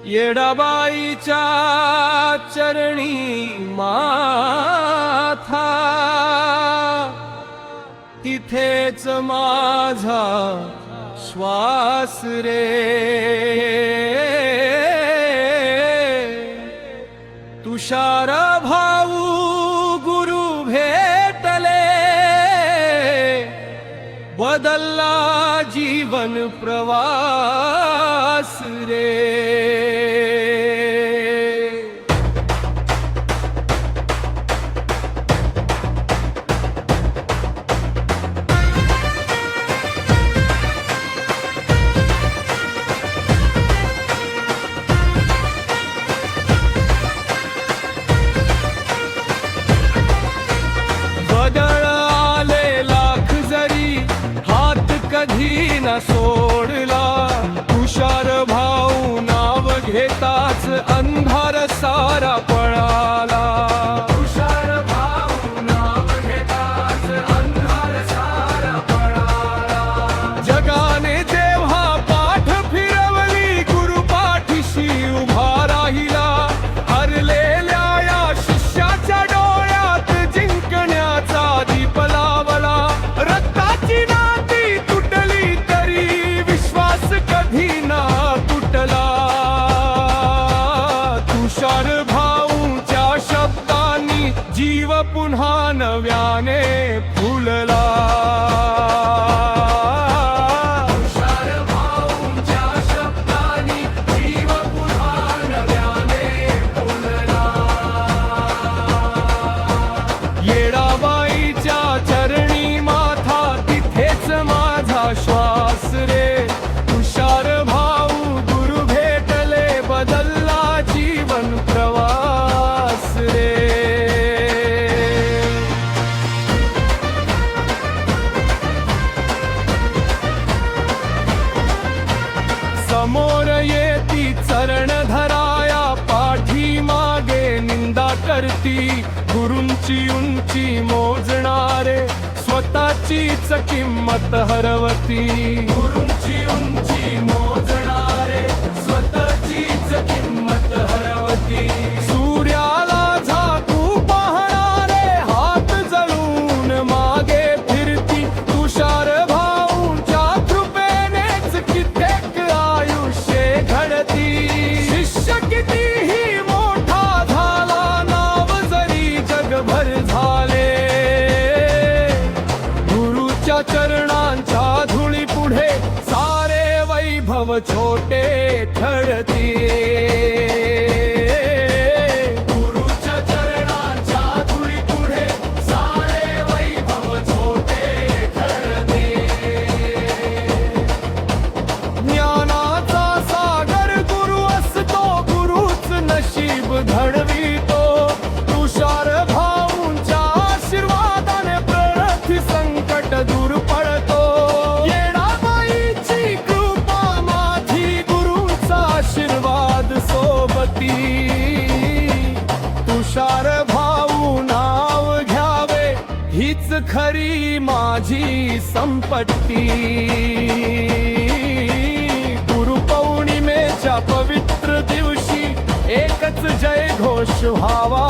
येडाबाईच्या चरणी माथा, तिथेच माझा श्वास रे। तुषार भाऊ गुरु भेटले, बदलला जीवन प्रवास रे। बदल आले लाख जरी, हात कधी न सोडला। तुषार भाऊ नाव घेताच अंधार सारा पळाला। तुषार भाऊ नाव घेताच अंधार सारा पळाला। जगाने जेव्हा पाठ फिरवली, गुरु पाठीशी उभा राहिला। हरलेल्या या शिष्याच्या डोळ्यात जिंकण्याचा दीप लावला। रक्ताची नाती तुटली तरी विश्वास कधी ना तुटला। तुषार भाऊंच्या शब्दांनी जीव पुन्हा नव्याने फुलला। तुषार भाऊंच्या शब्दांनी जीव पुन्हा नव्याने फुलला। येडाबाईच्या चरणी माथा, तिथेच माझा श्वास रे। तुषार भाऊ गुरु भेटले, बदलला जीवन प्रवास रे। समोर येती चरण धराया, पाठी मागे निंदा करती। गुरूंची उंची मोजणारे, स्वतःचीच किंमत हरवती। गुरूंची उंची मोजणारे, स्वतःचीच किंमत हरवती। सूर्याला झाकू पाहणारे, हात जळून मागे फिरती। तुषार भाऊंच्या कृपेनेच कित्येक आयुष्य घडती। शिष्य कितीही मोठा झाला, नाव जरी जगभर झाले। गुरुच्या चरणांच्या धुळी पुढे सारे वैभव छोटे ठरते। गुरुच्या चरणांच्या धुळी पुढे सारे वैभव छोटे ठरते। ज्ञानाचा सागर गुरु असतो, गुरुच नशीब घडवितो। तुषार भाऊंच्या आशीर्वादाने प्रति संकट दूर पडतो। येडाबाईची कृपा माझी, गुरुचा आशीर्वाद सोबती। तुषार भाऊ नाव घ्यावे, हीच खरी माझी संपत्ती। गुरुपौर्णिमेच्या पवित्र दिवशी एकच जय घोष व्हावा